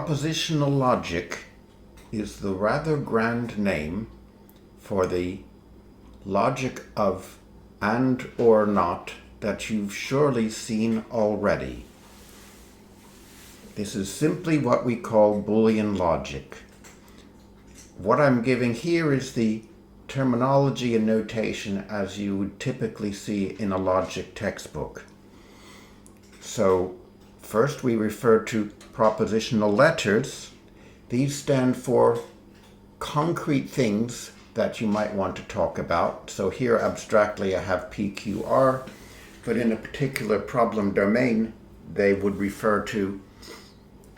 Propositional logic is the rather grand name for the logic of and or not that you've surely seen already. This is simply what we call Boolean logic. What I'm giving here is the terminology and notation as you would typically see in a logic textbook. So first we refer to propositional letters. These stand for concrete things that you might want to talk about. So here abstractly I have PQR, but in a particular problem domain they would refer to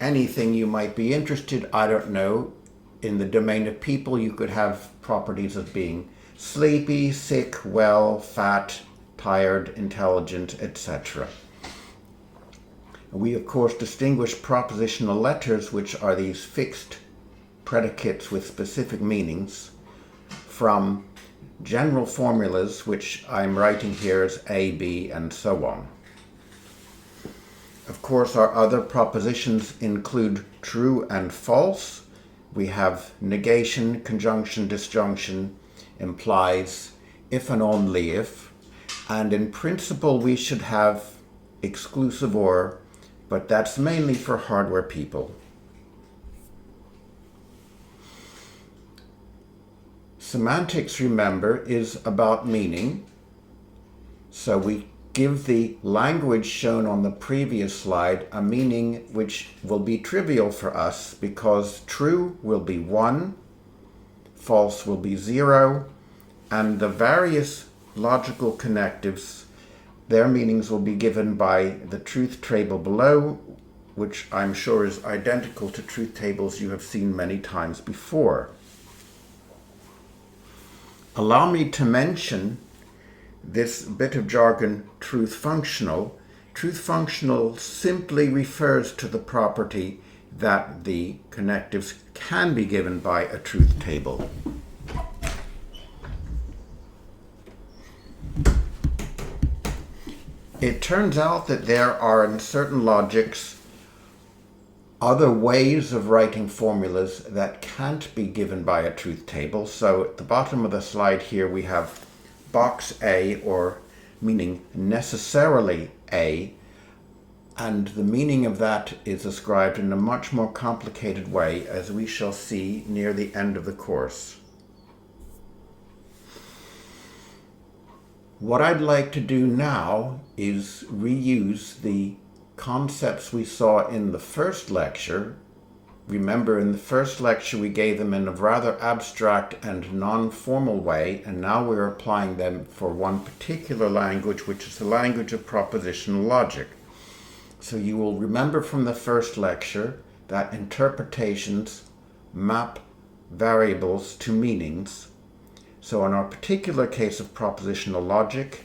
anything you might be interested, I don't know. In the domain of people you could have properties of being sleepy, sick, well, fat, tired, intelligent, etc. We of course distinguish propositional letters, which are these fixed predicates with specific meanings, from general formulas, which I'm writing here as A, B, and so on. Of course, our other propositions include true and false. We have negation, conjunction, disjunction, implies, if and only if. And in principle, we should have exclusive or, but that's mainly for hardware people. Semantics, remember, is about meaning. So we give the language shown on the previous slide a meaning which will be trivial for us because true will be 1, false will be 0, and the various logical connectives, their meanings will be given by the truth table below, which I'm sure is identical to truth tables you have seen many times before. Allow me to mention this bit of jargon, truth functional. Truth functional simply refers to the property that the connectives can be given by a truth table. It turns out that there are in certain logics other ways of writing formulas that can't be given by a truth table. So at the bottom of the slide here we have box A, or meaning necessarily A, and the meaning of that is ascribed in a much more complicated way, as we shall see near the end of the course. What I'd like to do now is reuse the concepts we saw in the first lecture. Remember, in the first lecture we gave them in a rather abstract and non-formal way, and now we're applying them for one particular language, which is the language of propositional logic. So you will remember from the first lecture that interpretations map variables to meanings. So in our particular case of propositional logic,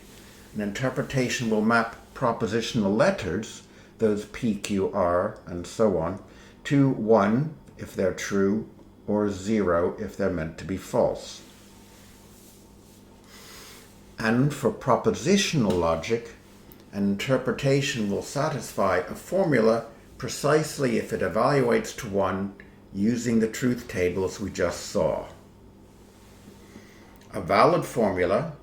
an interpretation will map propositional letters, those P, Q, R, and so on, to 1 if they're true, or 0 if they're meant to be false. And for propositional logic, an interpretation will satisfy a formula precisely if it evaluates to 1 using the truth tables we just saw. A valid formula,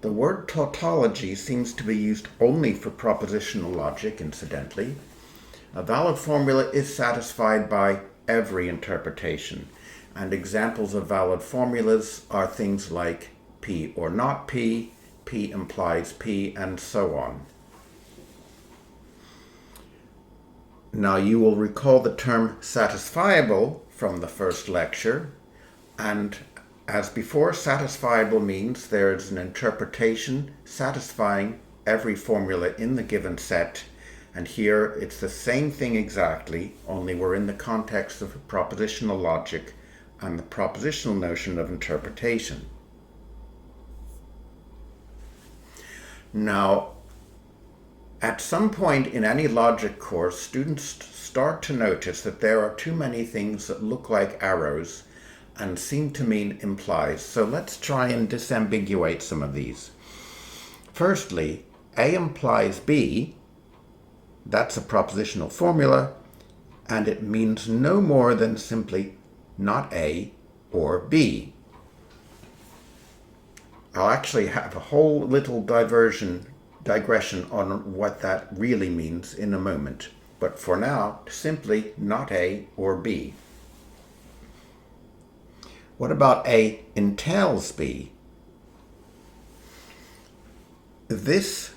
the word tautology seems to be used only for propositional logic, incidentally. A valid formula is satisfied by every interpretation, and examples of valid formulas are things like P or not P, P implies P, and so on. Now you will recall the term satisfiable from the first lecture, and as before, satisfiable means there is an interpretation satisfying every formula in the given set. And here it's the same thing exactly, only we're in the context of propositional logic and the propositional notion of interpretation. Now, at some point in any logic course, students start to notice that there are too many things that look like arrows and seem to mean implies. So let's try and disambiguate some of these. Firstly, A implies B. That's a propositional formula. and it means no more than simply not A or B. I'll actually have a whole little digression on what that really means in a moment. But for now, simply not A or B. What about A entails B? This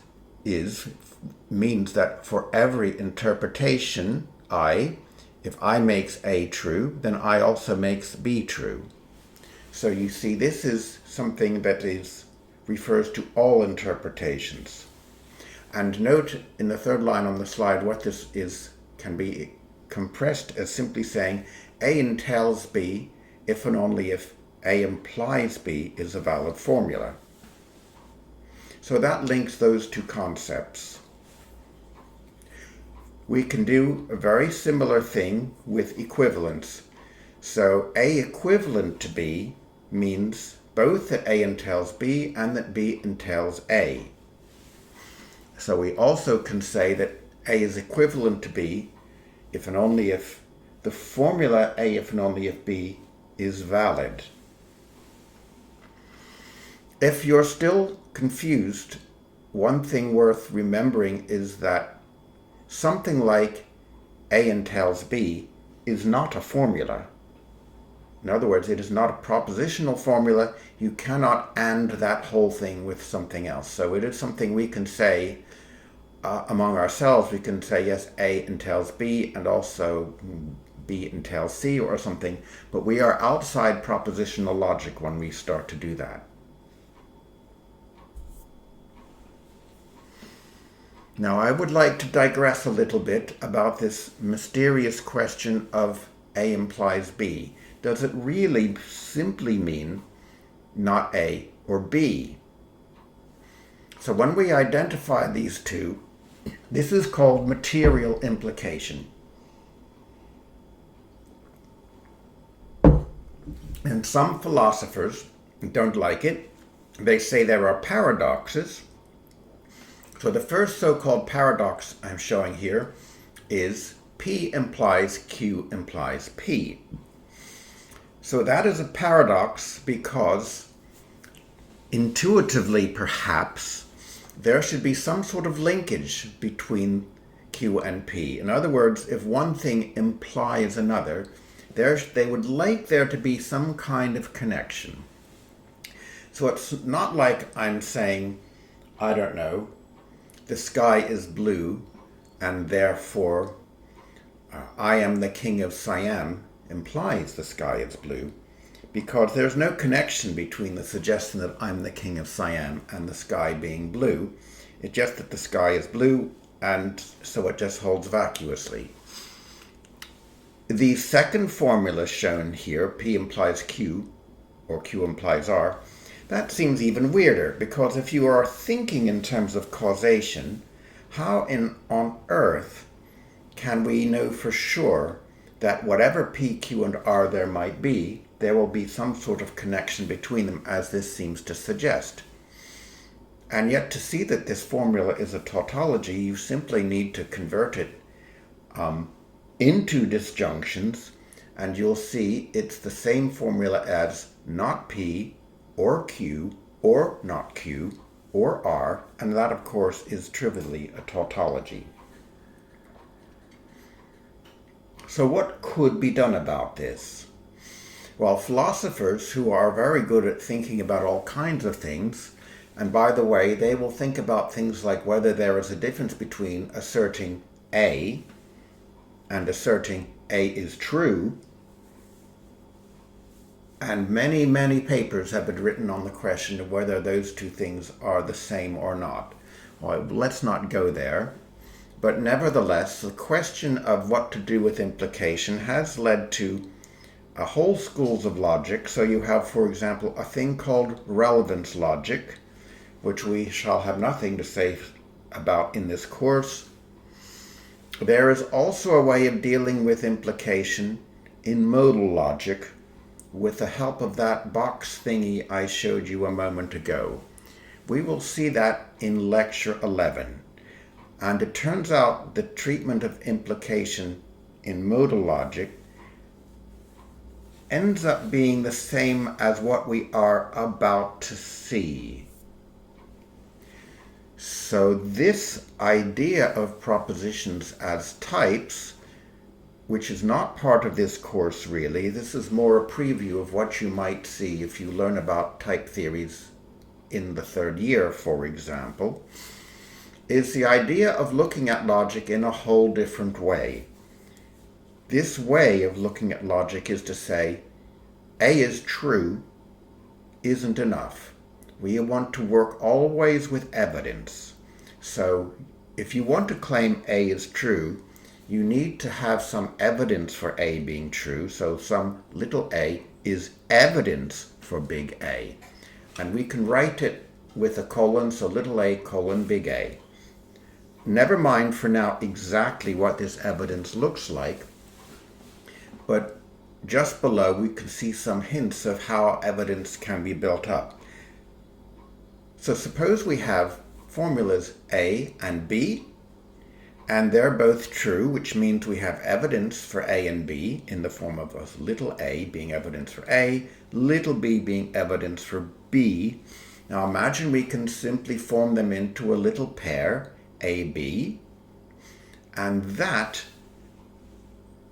means that for every interpretation if I makes A true, then I also makes B true. So you see, this is something that refers to all interpretations. And note in the third line on the slide what this can be compressed as simply saying A entails B if and only if A implies B is a valid formula. So that links those two concepts. We can do a very similar thing with equivalence. So A equivalent to B means both that A entails B and that B entails A. So we also can say that A is equivalent to B if and only if the formula A if and only if B is valid. If you're still confused, one thing worth remembering is that something like A entails B is not a formula. In other words, it is not a propositional formula. You cannot AND that whole thing with something else. So it is something we can say among ourselves. We can say, yes, A entails B and also B entails C or something. But we are outside propositional logic when we start to do that. Now, I would like to digress a little bit about this mysterious question of A implies B. Does it really simply mean not A or B? So when we identify these two, this is called material implication. And some philosophers don't like it. They say there are paradoxes. So the first so-called paradox I'm showing here is P implies Q implies P. So that is a paradox because intuitively, perhaps, there should be some sort of linkage between Q and P. In other words, if one thing implies another, they would like there to be some kind of connection. So it's not like I'm saying, I don't know, the sky is blue, and therefore I am the king of Siam implies the sky is blue, because there's no connection between the suggestion that I'm the king of Siam and the sky being blue. It's just that the sky is blue, and so it just holds vacuously. The second formula shown here, P implies Q, or Q implies R, that seems even weirder, because if you are thinking in terms of causation, how on earth can we know for sure that whatever P, Q, and R there might be, there will be some sort of connection between them, as this seems to suggest? And yet, to see that this formula is a tautology, you simply need to convert it into disjunctions, and you'll see it's the same formula as not P, or Q, or not Q, or R, and that, of course, is trivially a tautology. So what could be done about this? Well, philosophers who are very good at thinking about all kinds of things, and by the way, they will think about things like whether there is a difference between asserting A and asserting A is true, and many, many papers have been written on the question of whether those two things are the same or not. Well, let's not go there. But nevertheless, the question of what to do with implication has led to a whole schools of logic. So you have, for example, a thing called relevance logic, which we shall have nothing to say about in this course. There is also a way of dealing with implication in modal logic with the help of that box thingy I showed you a moment ago. We will see that in lecture 11. And it turns out the treatment of implication in modal logic ends up being the same as what we are about to see. So this idea of propositions as types, which is not part of this course really, this is more a preview of what you might see if you learn about type theories in the third year, for example, is the idea of looking at logic in a whole different way. This way of looking at logic is to say, A is true isn't enough. We want to work always with evidence. So if you want to claim A is true, you need to have some evidence for A being true. So some little a is evidence for big A. And we can write it with a colon, so little a colon big A. Never mind for now exactly what this evidence looks like, but just below we can see some hints of how evidence can be built up. So suppose we have formulas A and B, and they're both true, which means we have evidence for A and B in the form of a little a being evidence for A, little b being evidence for B. Now imagine we can simply form them into a little pair, AB, and that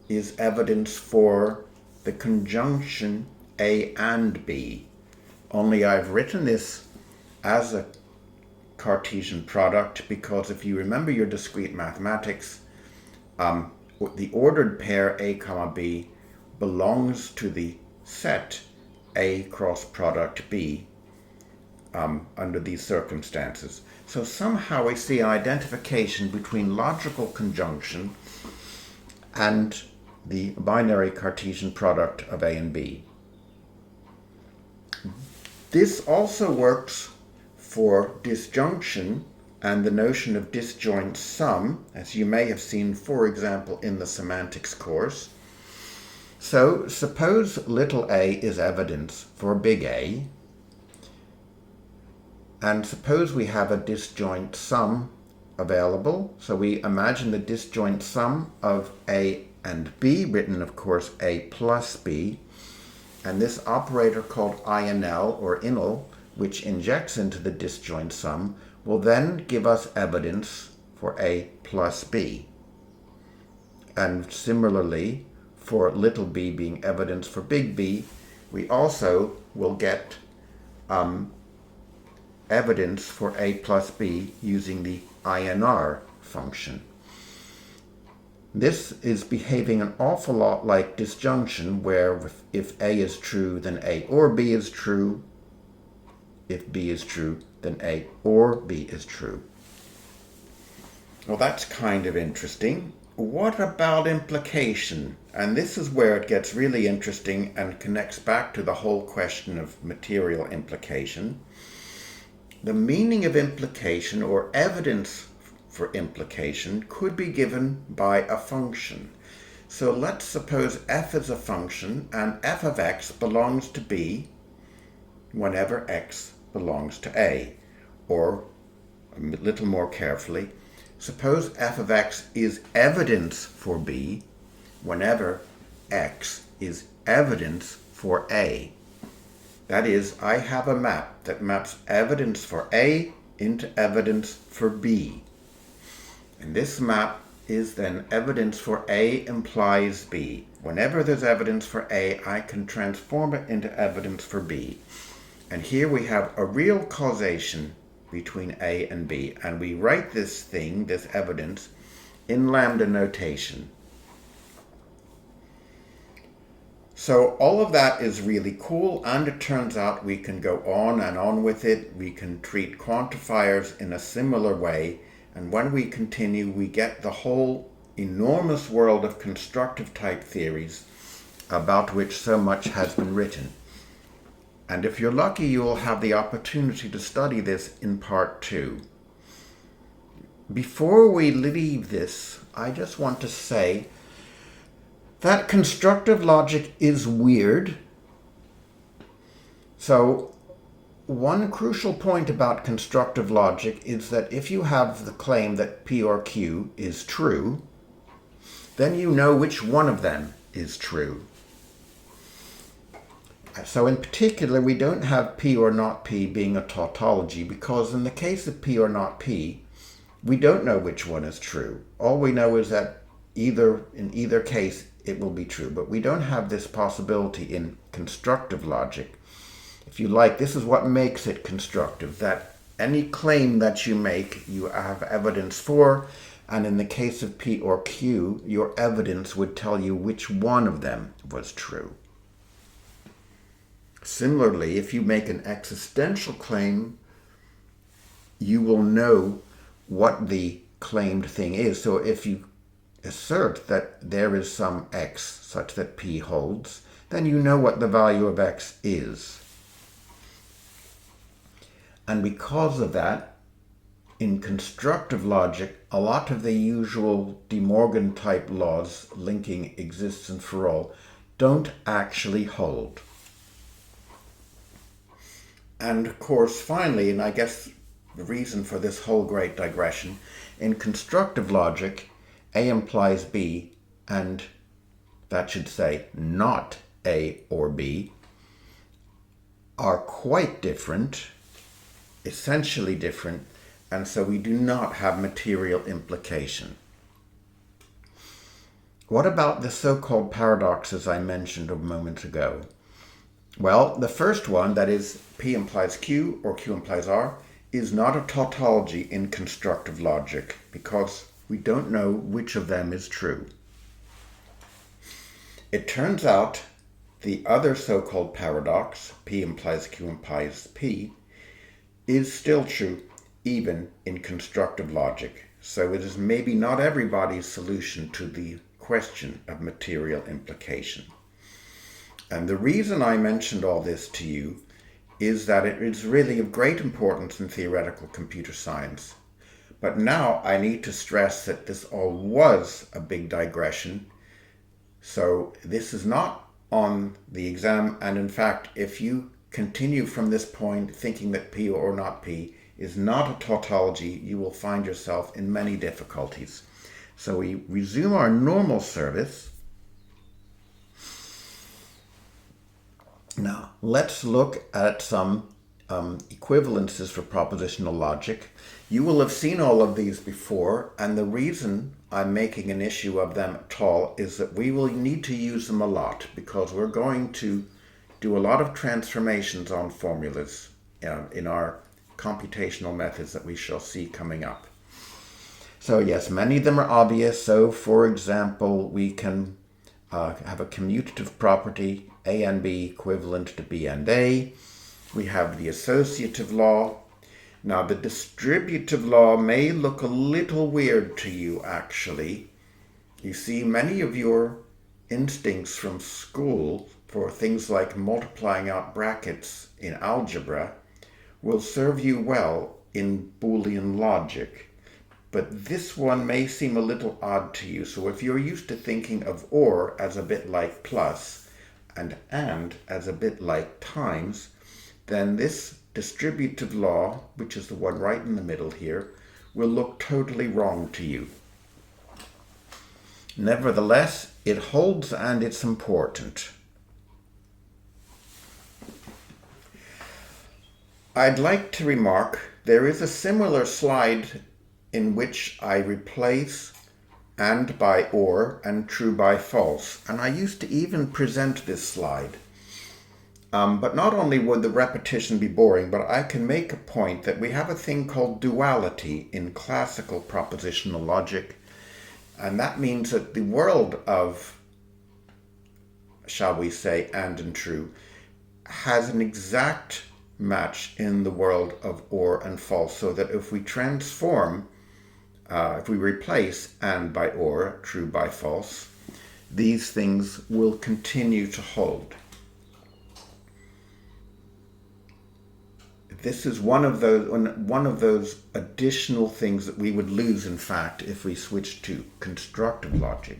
is evidence for the conjunction A and B. Only I've written this as a Cartesian product because if you remember your discrete mathematics, the ordered pair A comma B belongs to the set A cross product B under these circumstances. So somehow we see an identification between logical conjunction and the binary Cartesian product of A and B. This also works for disjunction and the notion of disjoint sum, as you may have seen, for example, in the semantics course. So suppose little a is evidence for big A, and suppose we have a disjoint sum available. So we imagine the disjoint sum of A and B, written of course A plus B, and this operator called INL or INL, which injects into the disjoint sum, will then give us evidence for A plus B. And similarly, for little b being evidence for big B, we also will get evidence for A plus B using the INR function. This is behaving an awful lot like disjunction, where if A is true, then A or B is true. If B is true, then A or B is true. Well, that's kind of interesting. What about implication? And this is where it gets really interesting and connects back to the whole question of material implication. The meaning of implication or evidence for implication could be given by a function. So let's suppose f is a function and f of x belongs to b whenever x belongs to a. Or, a little more carefully, suppose f of x is evidence for b whenever x is evidence for a. That is, I have a map that maps evidence for a into evidence for b. And this map is then evidence for A implies B. Whenever there's evidence for A, I can transform it into evidence for B. And here we have a real causation between A and B. And we write this thing, this evidence, in lambda notation. So all of that is really cool, and it turns out we can go on and on with it. We can treat quantifiers in a similar way. And when we continue, we get the whole enormous world of constructive type theories about which so much has been written. And if you're lucky, you will have the opportunity to study this in part 2. Before we leave this, I just want to say that constructive logic is weird. So one crucial point about constructive logic is that if you have the claim that P or Q is true, then you know which one of them is true. So in particular, we don't have P or not P being a tautology, because in the case of P or not P, we don't know which one is true. All we know is that in either case it will be true, but we don't have this possibility in constructive logic. If you like, this is what makes it constructive, that any claim that you make, you have evidence for, and in the case of P or Q, your evidence would tell you which one of them was true. Similarly, if you make an existential claim, you will know what the claimed thing is. So if you assert that there is some x such that P holds, then you know what the value of x is. And because of that, in constructive logic, a lot of the usual De Morgan type laws linking existence for all don't actually hold. And of course, finally, and I guess the reason for this whole great digression, in constructive logic, A implies B, and that should say not A or B, are quite different, essentially different, and so we do not have material implication. What about the so-called paradoxes I mentioned a moment ago? Well, the first one, that is P implies Q or Q implies R, is not a tautology in constructive logic because we don't know which of them is true. It turns out the other so-called paradox, P implies Q implies P, is still true even in constructive logic. So it is maybe not everybody's solution to the question of material implication. And the reason I mentioned all this to you is that it is really of great importance in theoretical computer science. But now I need to stress that this all was a big digression. So this is not on the exam, and in fact, if you continue from this point thinking that P or not P is not a tautology, you will find yourself in many difficulties. So we resume our normal service. Now, let's look at some equivalences for propositional logic. You will have seen all of these before, and the reason I'm making an issue of them at all is that we will need to use them a lot because we're going to do a lot of transformations on formulas in our computational methods that we shall see coming up. So yes, many of them are obvious. So for example, we can have a commutative property, A and B equivalent to B and A. We have the associative law. Now the distributive law may look a little weird to you actually. You see, many of your instincts from school for things like multiplying out brackets in algebra will serve you well in Boolean logic. But this one may seem a little odd to you. So if you're used to thinking of or as a bit like plus and as a bit like times, then this distributive law, which is the one right in the middle here, will look totally wrong to you. Nevertheless, it holds and it's important. I'd like to remark there is a similar slide in which I replace and by or and true by false. And I used to even present this slide. But not only would the repetition be boring, but I can make a point that we have a thing called duality in classical propositional logic. And that means that the world of, shall we say, and true, has an exact match in the world of or and false, so that if we transform, if we replace and by or, true by false, these things will continue to hold. This is one of those additional things that we would lose, in fact, if we switched to constructive logic.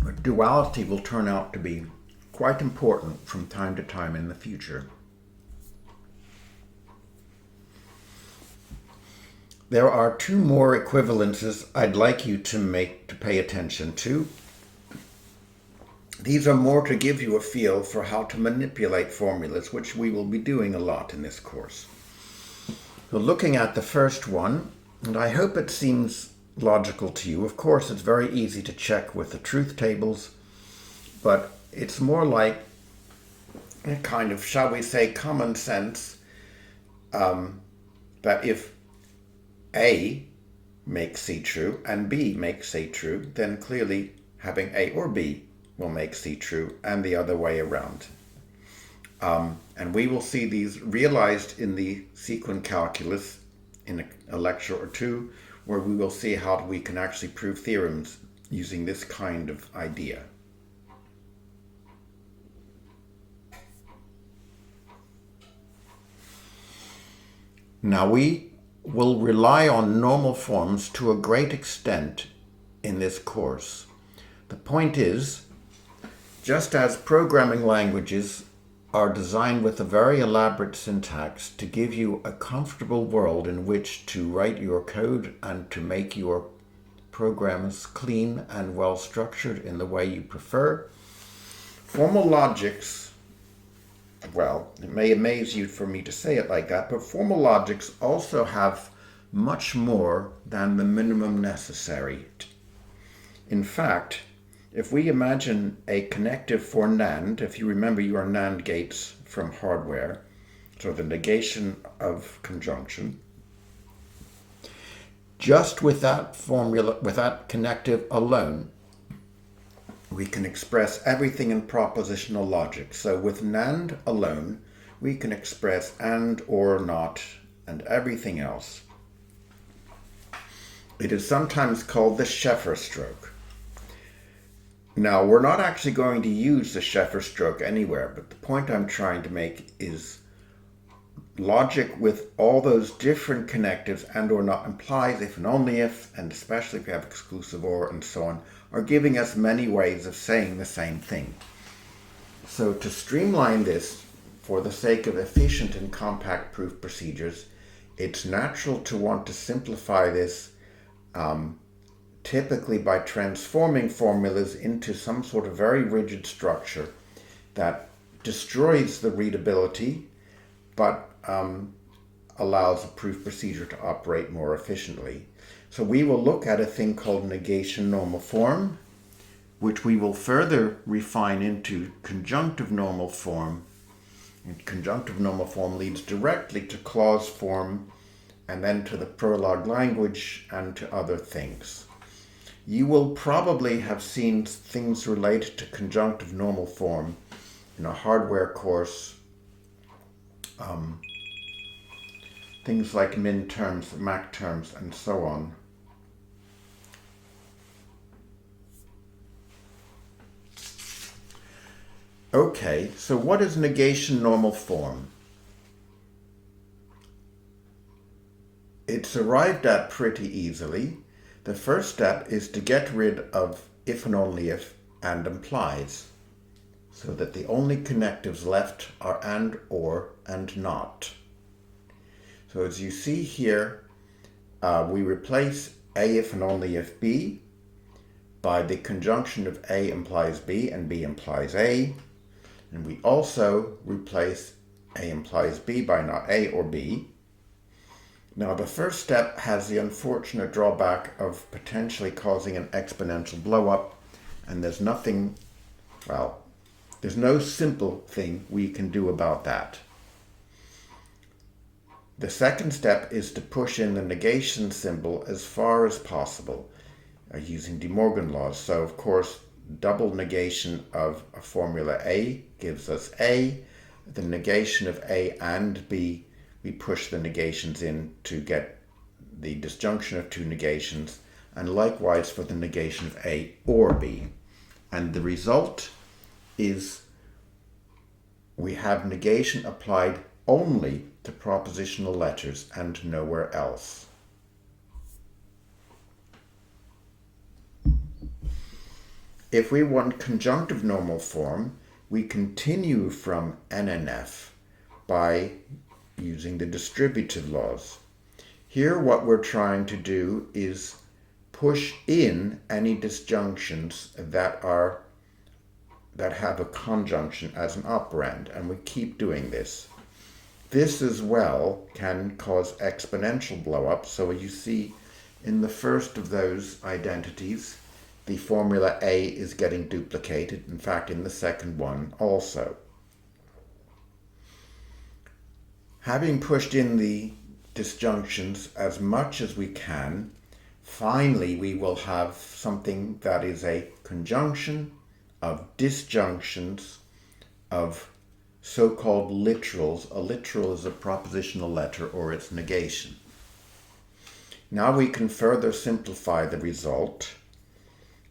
But duality will turn out to be quite important from time to time in the future. there are two more equivalences I'd like you to pay attention to. These are more to give you a feel for how to manipulate formulas, which we will be doing a lot in this course. So looking at the first one, and I hope it seems logical to you. Of course, it's very easy to check with the truth tables, but it's more like a kind of, shall we say, common sense, that if A makes C true and B makes C true, then clearly having A or B will make C true, and the other way around. And we will see these realized in the sequent calculus in a lecture or two, where we will see how we can actually prove theorems using this kind of idea. Now we will rely on normal forms to a great extent in this course. The point is, just as programming languages are designed with a very elaborate syntax to give you a comfortable world in which to write your code and to make your programs clean and well structured in the way you prefer, formal logics, well, it may amaze you for me to say it like that, but formal logics also have much more than the minimum necessary. In fact, if we imagine a connective for NAND, if you remember your NAND gates from hardware, so the negation of conjunction, just with that formula, with that connective alone, we can express everything in propositional logic. So with NAND alone, we can express and, or, not, and everything else. It is sometimes called the Sheffer stroke. Now, we're not actually going to use the Sheffer stroke anywhere, but the point I'm trying to make is logic with all those different connectives and or not implies, if and only if, and especially if you have exclusive or and so on, are giving us many ways of saying the same thing. So to streamline this, for the sake of efficient and compact proof procedures, it's natural to want to simplify this typically by transforming formulas into some sort of very rigid structure that destroys the readability, but allows a proof procedure to operate more efficiently. So we will look at a thing called negation normal form, which we will further refine into conjunctive normal form. And conjunctive normal form leads directly to clause form, and then to the Prolog language and to other things. You will probably have seen things related to conjunctive normal form in a hardware course, things like min terms, mac terms, and so on. Okay, so what is negation normal form? It's arrived at pretty easily. The first step is to get rid of if and only if and implies, so that the only connectives left are and, or, and not. So as you see here, we replace A if and only if B by the conjunction of A implies B and B implies A. And we also replace A implies B by not A or B. Now the first step has the unfortunate drawback of potentially causing an exponential blowup, and there's nothing, well, there's no simple thing we can do about that. The second step is to push in the negation symbol as far as possible using De Morgan laws. So of course, double negation of a formula A gives us A. The negation of A and B, we push the negations in to get the disjunction of two negations, and likewise for the negation of A or B. And the result is we have negation applied only to propositional letters and nowhere else. If we want conjunctive normal form, we continue from NNF by using the distributive laws. Here what we're trying to do is push in any disjunctions that have a conjunction as an operand, and we keep doing this. This as well can cause exponential blow-up. So you see in the first of those identities, the formula A is getting duplicated. In fact, in the second one also. Having pushed in the disjunctions as much as we can, finally we will have something that is a conjunction of disjunctions of so-called literals. A literal is a propositional letter or its negation. Now we can further simplify the result,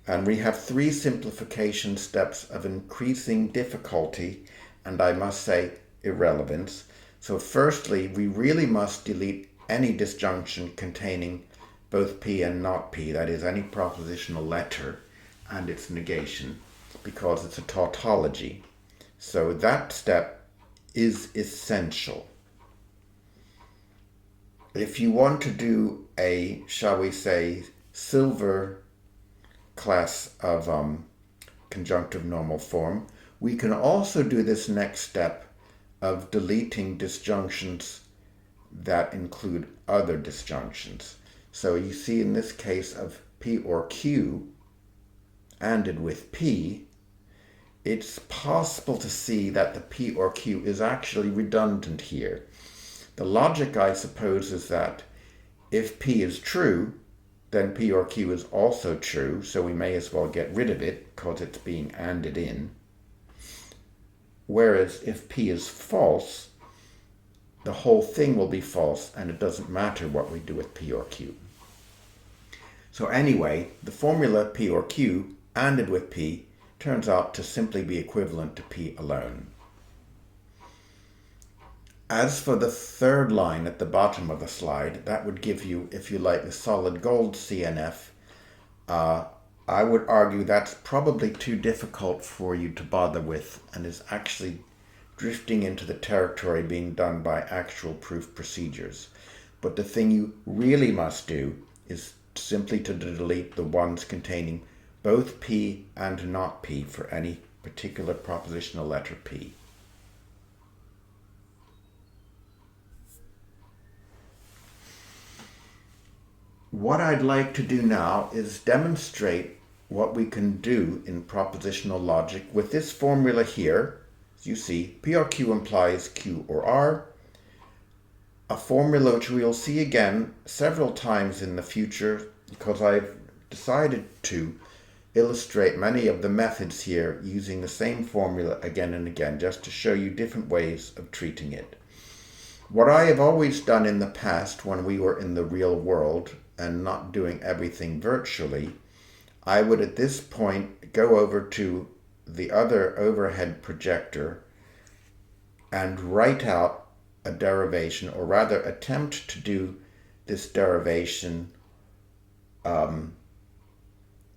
and we have three simplification steps of increasing difficulty and, I must say, irrelevance. So firstly, we really must delete any disjunction containing both P and not P, that is any propositional letter and its negation, because it's a tautology. So that step is essential. If you want to do a, shall we say, silver class of conjunctive normal form, we can also do this next step of deleting disjunctions that include other disjunctions. So you see in this case of P or Q anded with P, it's possible to see that the P or Q is actually redundant here. The logic, I suppose, is that if P is true, then P or Q is also true, so we may as well get rid of it because it's being anded in. Whereas if P is false, the whole thing will be false, and it doesn't matter what we do with P or Q. So anyway, the formula P or Q anded with P turns out to simply be equivalent to P alone. As for the third line at the bottom of the slide, that would give you, if you like, the solid gold CNF. I would argue that's probably too difficult for you to bother with and is actually drifting into the territory being done by actual proof procedures. But the thing you really must do is simply to delete the ones containing both P and not P for any particular propositional letter P. What I'd like to do now is demonstrate what we can do in propositional logic with this formula here. As you see, P or Q implies Q or R, a formula which we'll see again several times in the future because I've decided to illustrate many of the methods here using the same formula again and again, just to show you different ways of treating it. What I have always done in the past when we were in the real world and not doing everything virtually, I would at this point go over to the other overhead projector and write out a derivation, or rather attempt to do this derivation,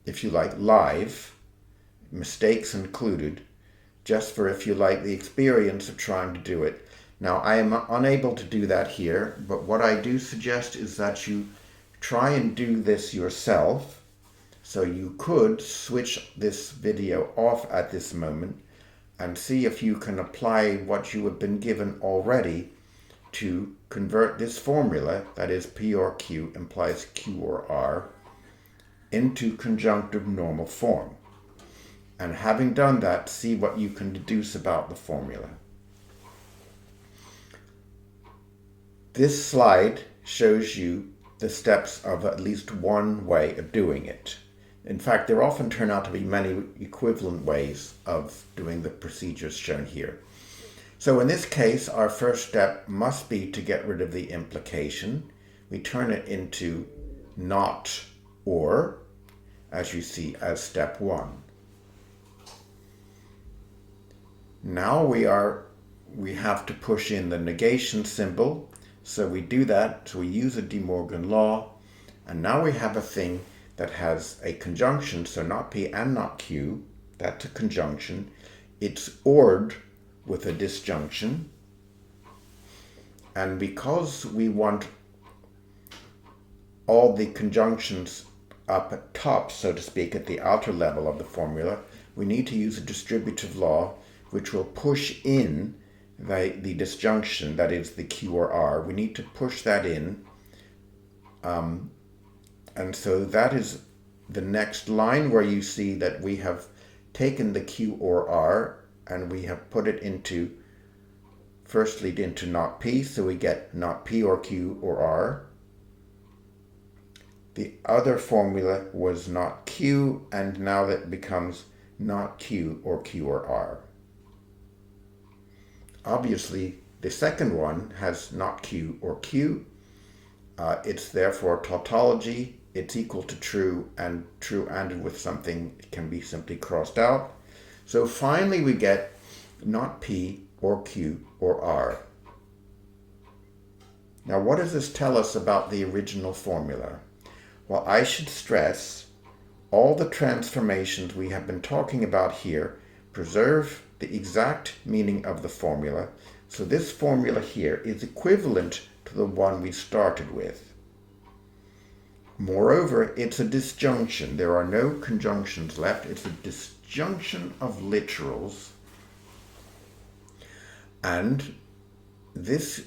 if you like, live, mistakes included, just for, if you like, the experience of trying to do it. Now, I am unable to do that here, but what I do suggest is that you try and do this yourself. So you could switch this video off at this moment and see if you can apply what you have been given already to convert this formula, that is P or Q implies Q or R, into conjunctive normal form. And having done that, see what you can deduce about the formula. This slide shows you the steps of at least one way of doing it. In fact, there often turn out to be many equivalent ways of doing the procedures shown here. So in this case, our first step must be to get rid of the implication. We turn it into not or, as you see, as step one. Now we have to push in the negation symbol. So we do that, so we use a De Morgan law, and now we have a thing that has a conjunction, so not P and not Q, that's a conjunction. It's ORed with a disjunction, and because we want all the conjunctions up at top, so to speak, at the outer level of the formula, we need to use a distributive law which will push in the disjunction, that is the Q or R. We need to push that in. And so that is the next line where you see that we have taken the Q or R and we have put it into, firstly into not P, so we get not P or Q or R. The other formula was not Q, and now that becomes not Q or R. Obviously, the second one has not Q or Q. It's therefore tautology. It's equal to true, and true ANDed with something can be simply crossed out. So finally we get not P or Q or R. Now what does this tell us about the original formula? Well, I should stress all the transformations we have been talking about here preserve the exact meaning of the formula. So this formula here is equivalent to the one we started with. Moreover, it's a disjunction. There are no conjunctions left. It's a disjunction of literals. And this,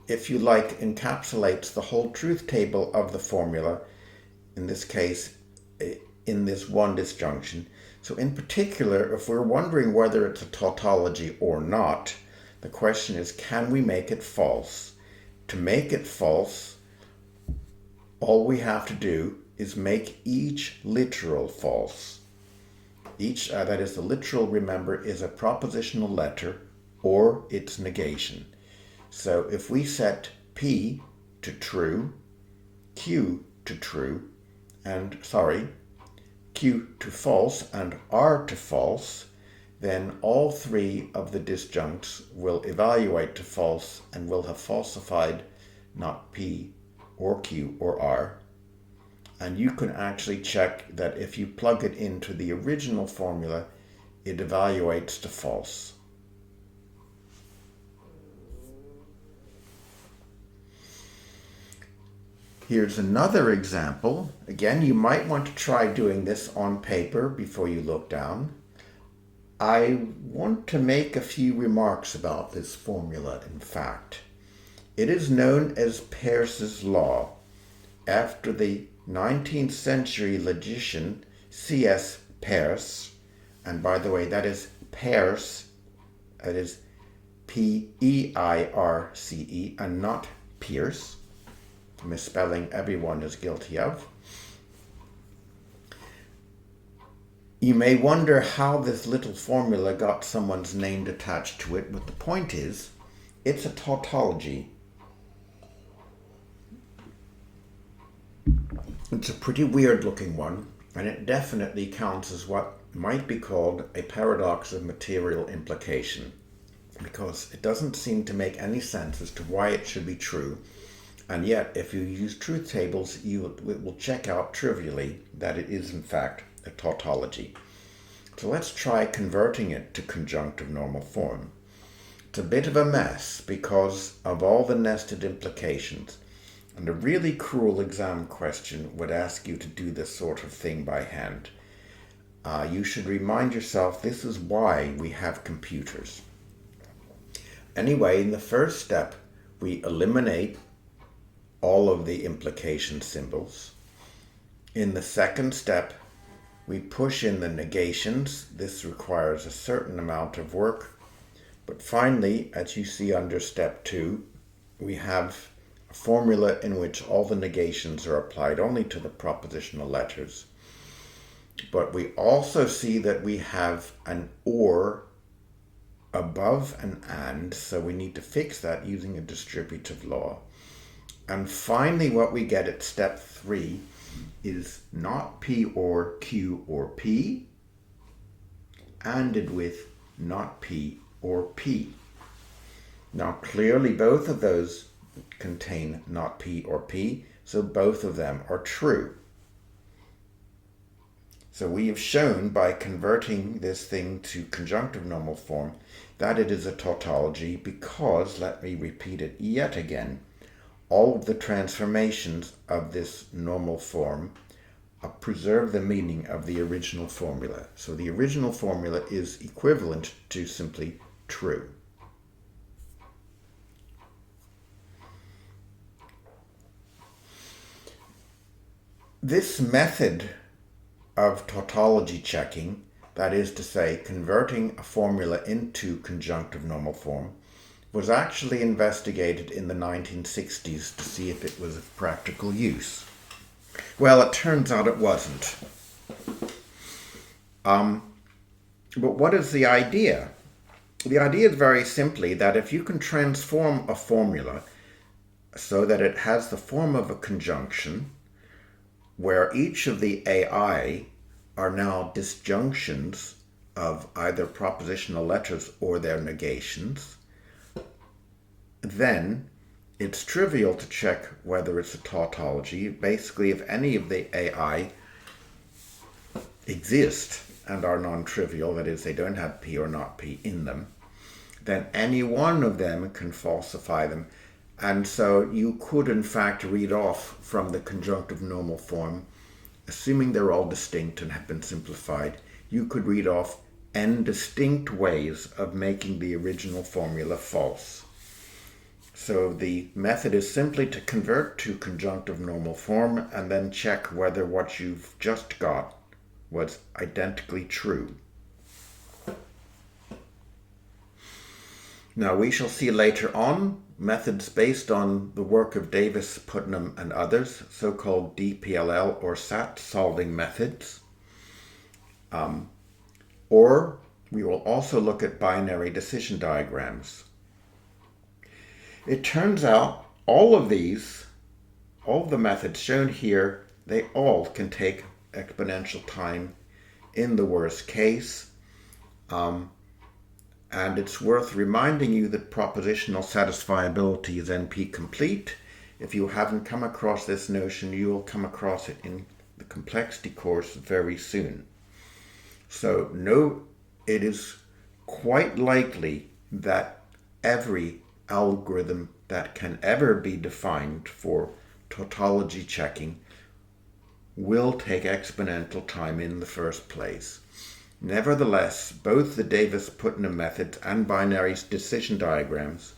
if you like, encapsulates the whole truth table of the formula, in this case, in this one disjunction. So in particular, if we're wondering whether it's a tautology or not, the question is, can we make it false? To make it false, all we have to do is make each literal false. Each, that is, the literal, remember, is a propositional letter or its negation. So if we set P to true, Q to true, Q to false and R to false, then all three of the disjuncts will evaluate to false and will have falsified not P or Q or R. And you can actually check that if you plug it into the original formula, it evaluates to false. Here's another example. Again, you might want to try doing this on paper before you look down. I want to make a few remarks about this formula, in fact. It is known as Peirce's law, after the 19th century logician C.S. Peirce, and by the way, that is Peirce, that is P-E-I-R-C-E, and not Pierce. Misspelling everyone is guilty of. You may wonder how this little formula got someone's name attached to it, but the point is, it's a tautology. It's a pretty weird looking one, and it definitely counts as what might be called a paradox of material implication, because it doesn't seem to make any sense as to why it should be true. And yet, if you use truth tables, it will check out trivially that it is in fact a tautology. So let's try converting it to conjunctive normal form. It's a bit of a mess because of all the nested implications, and a really cruel exam question would ask you to do this sort of thing by hand. You should remind yourself this is why we have computers. Anyway, in the first step, we eliminate all of the implication symbols. In the second step, we push in the negations. This requires a certain amount of work. But finally, as you see under step 2, we have a formula in which all the negations are applied only to the propositional letters. But we also see that we have an or above an and, so we need to fix that using a distributive law. And finally, what we get at step 3 is not P or Q or P, ANDed with not P or P. Now, clearly, both of those contain not P or P, so both of them are true. So we have shown by converting this thing to conjunctive normal form that it is a tautology because, let me repeat it yet again, all of the transformations of this normal form preserve the meaning of the original formula. So the original formula is equivalent to simply true. This method of tautology checking, that is to say, converting a formula into conjunctive normal form, was actually investigated in the 1960s to see if it was of practical use. Well, it turns out it wasn't. But what is the idea? The idea is very simply that if you can transform a formula so that it has the form of a conjunction, where each of the AI are now disjunctions of either propositional letters or their negations, then it's trivial to check whether it's a tautology. Basically, if any of the AI exist and are non-trivial, that is, they don't have P or not P in them, then any one of them can falsify them. And so you could, in fact, read off from the conjunctive normal form, assuming they're all distinct and have been simplified, you could read off n distinct ways of making the original formula false. So the method is simply to convert to conjunctive normal form and then check whether what you've just got was identically true. Now we shall see later on methods based on the work of Davis, Putnam, and others, so-called DPLL or SAT solving methods. Or we will also look at binary decision diagrams. It turns out all of the methods shown here, they all can take exponential time in the worst case. And it's worth reminding you that propositional satisfiability is NP complete. If you haven't come across this notion, you will come across it in the complexity course very soon. So it is quite likely that every algorithm that can ever be defined for tautology checking will take exponential time in the first place. Nevertheless, both the Davis-Putnam methods and binary decision diagrams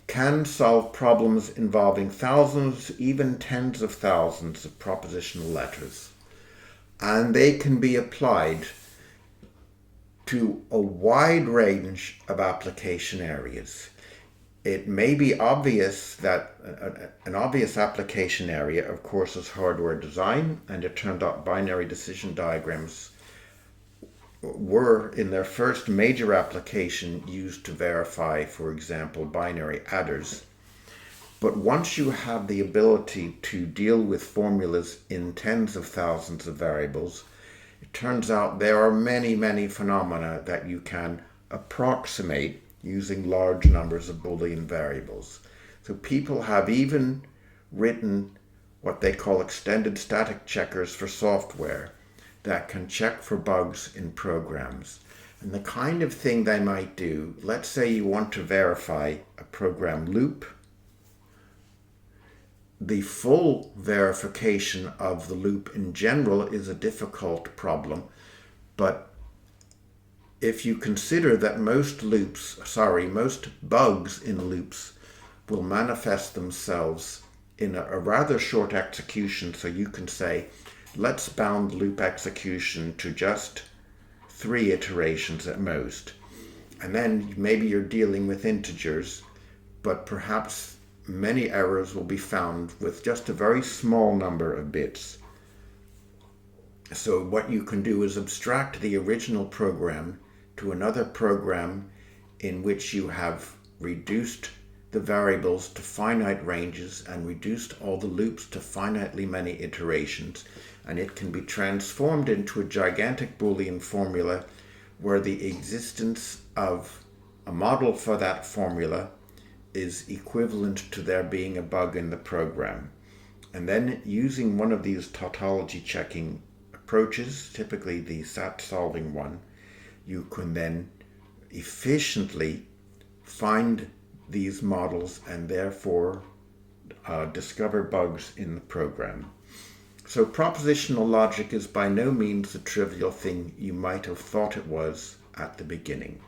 can solve problems involving thousands, even tens of thousands of propositional letters. And they can be applied to a wide range of application areas. It may be obvious that an obvious application area, of course, is hardware design, and it turned out binary decision diagrams were, in their first major application, used to verify, for example, binary adders. But once you have the ability to deal with formulas in tens of thousands of variables, it turns out there are many, many phenomena that you can approximate using large numbers of Boolean variables. So people have even written what they call extended static checkers for software that can check for bugs in programs. And the kind of thing they might do, let's say you want to verify a program loop. The full verification of the loop in general is a difficult problem, but if you consider that most bugs in loops will manifest themselves in a rather short execution, so you can say, let's bound loop execution to just 3 iterations at most. And then maybe you're dealing with integers, but perhaps many errors will be found with just a very small number of bits. So what you can do is abstract the original program to another program in which you have reduced the variables to finite ranges and reduced all the loops to finitely many iterations, and it can be transformed into a gigantic Boolean formula where the existence of a model for that formula is equivalent to there being a bug in the program. And then using one of these tautology checking approaches, typically the SAT solving one, you can then efficiently find these models and therefore discover bugs in the program. So propositional logic is by no means the trivial thing you might have thought it was at the beginning.